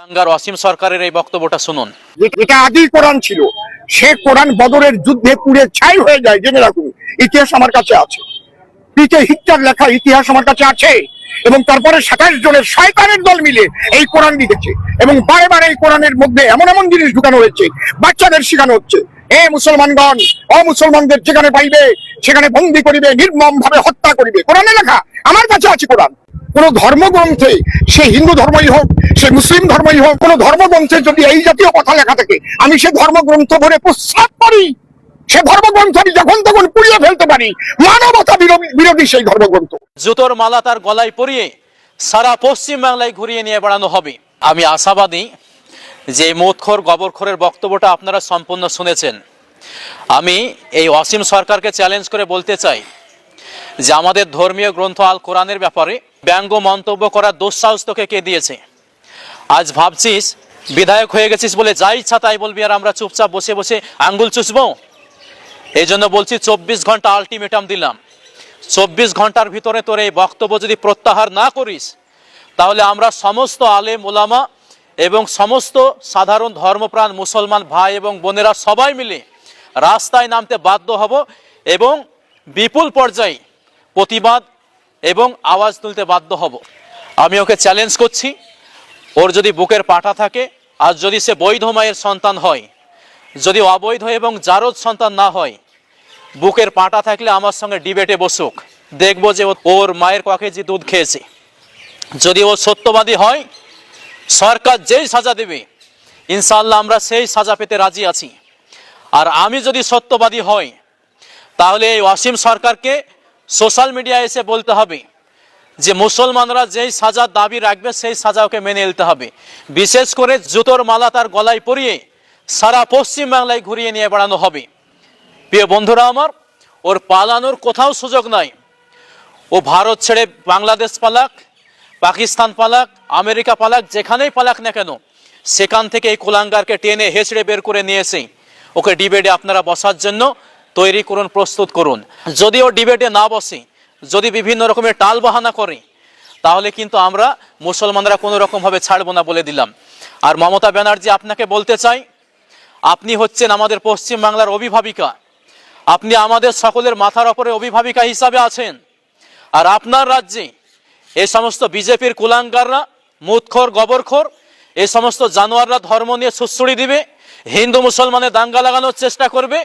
কুলাঙ্গার অসীম সরকারের এই বক্তব্যটা শুনুন। এটা আদি কোরআন ছিল, সে কোরআন বদরের যুদ্ধে পুড়ে ছাই হয়ে যায়, জেনে রাখুন। ইতিহাস আমার কাছে আছে, পিঠে হিটলার লেখা ইতিহাস আমার কাছে আছে। এবং তারপরে 27 জনের শয়তানের দল মিলে এই কোরআন লিখেছে এবং বারে বারে এই কোরআনের মধ্যে এমন এমন জিনিস ঢুকানো হয়েছে, বাচ্চাদের শেখানো হচ্ছে, এ মুসলমানগণ, অমুসলমানদের যেখানে পাইবে সেখানে বন্দী করিবে, নির্মম ভাবে হত্যা করিবে। কোরআনে লেখা আমার কাছে আছে। কোরআন কোন ধর্মগ্রন্থে, সে হিন্দু ধর্মই হোক, সে মুসলিম ধর্মই হোক, কোন ধর্মগ্রন্থে যদি এই জাতীয় কথা লেখা থাকে, আমি সে ধর্মগ্রন্থ ভরে প্রস্তাব করি। সে ধর্মগ্রন্থ আমি যখন তখন পুড়িয়ে ফেলতে পারি। মানবতা বিরোধী সেই ধর্মগ্রন্থ। জুতোর মালা তার গলায় পরিয়ে সারা পশ্চিম বাংলায় ঘুরিয়ে নিয়ে বেড়ানো হবে। আমি আশাবাদী যে মদখোর গবরখোরের বক্তব্যটা আপনারা সম্পূর্ণ শুনেছেন। আমি এই অসীম সরকারকে চ্যালেঞ্জ করে বলতে চাই যে আমাদের ধর্মীয় গ্রন্থ আল কোরআনের ব্যাপারে ব্যঙ্গ মন্তব্য করার দুঃসাহস তোকে কে দিয়েছে? আজ ভাবছিস বিধায়ক হয়ে গেছিস বলে যা ইচ্ছা তাই বলবি আর আমরা চুপচাপ বসে বসে আঙ্গুল চুষবো? এই জন্য বলছি 24 ঘন্টা আলটিমেটাম দিলাম। 24 ঘন্টার ভিতরে তোর এই বক্তব্য যদি প্রত্যাহার না করিস, তাহলে আমরা সমস্ত আলেম ওলামা এবং সমস্ত সাধারণ ধর্মপ্রাণ মুসলমান ভাই এবং বোনেরা সবাই মিলে রাস্তায় নামতে বাধ্য হব এবং বিপুল পর্যায়ে প্রতিবাদ এবং আওয়াজ তুলতে বাধ্য হব। আমি ওকে চ্যালেঞ্জ করছি, ওর যদি বুকের পাটা থাকে, আর যদি সে বৈধ মায়ের সন্তান হয়, যদি অবৈধ এবং জারদ সন্তান না হয়, বুকের পাটা থাকলে আমার সঙ্গে ডিবেটে বসুক, দেখবো যে ওর মায়ের কখে যে দুধ খেয়েছে। যদি ও সত্যবাদী হয়, সরকার যেই সাজা দেবে ইনশাআল্লাহ আমরা সেই সাজা পেতে রাজি আছি। আর আমি যদি সত্যবাদী হই, তাহলে এই অসীম সরকারকে সোশ্যাল মিডিয়ায় এসে বলতে হবে যে মুসলমানরা যেই সাজার দাবি রাখবে সেই সাজা ওকে মেনে নিতে হবে। বিশেষ করে জুতোর মালা তার গলায় পরিয়ে সারা পশ্চিম বাংলায় ঘুরিয়ে নিয়ে বেড়ানো হবে। প্রিয় বন্ধুরা আমার, ওর পালানোর কোথাও সুযোগ নাই। ও ভারত ছেড়ে বাংলাদেশ পালাক, পাকিস্তান পালাক, আমেরিকা পালাক, যেখানেই পালাক না কেন, সেখান থেকে এই কুলাঙ্গারকে টেনে হেঁচড়ে বের করে নিয়ে এসে ওকে ডিবেটে আপনারা বসার জন্য তৈরি করুন, প্রস্তুত করুন। যদি ও ডিবেটে না বসে, যদি বিভিন্ন রকমের টাল বাহানা করে, তাহলে কিন্তু আমরা মুসলমানরা কোনো রকমভাবে ছাড়বো না বলে দিলাম। আর মমতা ব্যানার্জি, আপনাকে বলতে চাই, আপনি হচ্ছেন আমাদের পশ্চিম বাংলার অভিভাবিকা, আপনি আমাদের সকলের মাথার ওপরে অভিভাবিকা হিসাবে আছেন। আর আপনার রাজ্যে এই সমস্ত বিজেপির কুলাঙ্গাররা, মুদখোর গবরখোর, এই সমস্ত জানোয়াররা ধর্ম নিয়ে সুড়সুড়ি দিবে, হিন্দু মুসলমানের দাঙ্গা লাগানোর চেষ্টা করবে,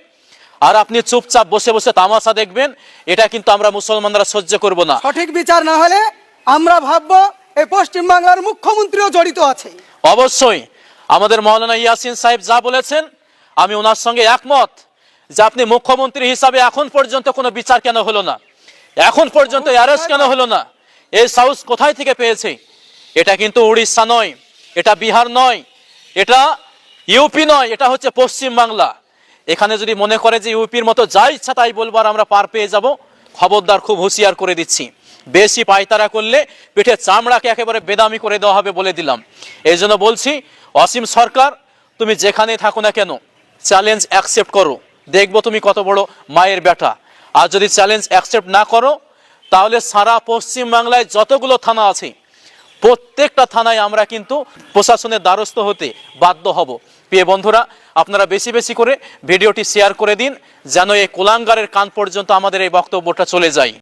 আর আপনি চুপচাপ বসে বসে তামাশা দেখবেন। এটা কিন্তু আমরা মুসলমানরা সহ্য করব না। সঠিক বিচার না হলে আমরা ভাববো এই পশ্চিম বাংলার মুখ্যমন্ত্রীও জড়িত আছে। অবশ্যই আমাদের মাওলানা ইয়াসিন সাহেব যা বলেছেন, আমি ওনার সঙ্গে একমত যে আপনি মুখ্যমন্ত্রী হিসাবে এখন পর্যন্ত কোনো বিচার কেন হলো না, এখন পর্যন্ত অ্যারেস্ট কেন হলো না, এই সাহস কোথায় থেকে পেয়েছে? এটা কিন্তু উড়িষ্যা নয়, এটা বিহার নয়, এটা ইউপি নয়, এটা হচ্ছে পশ্চিম বাংলা। এখানে যদি মনে করে যে ইউপির মতো যা ইচ্ছা তাই বলবো আর আমরা পার পেয়ে যাব, খবরদার, খুব হুঁশিয়ার করে দিচ্ছি। বেশি পায়তারা করলে পিঠে চামড়াকে একেবারে বেদামি করে দেওয়া হবে বলে দিলাম। এই জন্য বলছি, অসীম সরকার, তুমি যেখানে থাকো না কেন, চ্যালেঞ্জ অ্যাকসেপ্ট করো, দেখবো তুমি কত বড় মায়ের বেটা। আর যদি চ্যালেঞ্জ অ্যাকসেপ্ট না করো, তাহলে সারা পশ্চিম বাংলায় যতগুলো থানা আছে, প্রত্যেকটা থানায় আমরা কিন্তু প্রশাসনের দ্বারস্থ হতে বাধ্য হব। প্রিয় বন্ধুরা, আপনারা বেশি বেশি করে ভিডিওটি শেয়ার করে দিন, যেন এই কুলাঙ্গারের কান পর্যন্ত আমাদের এই বক্তব্যটা চলে যায়।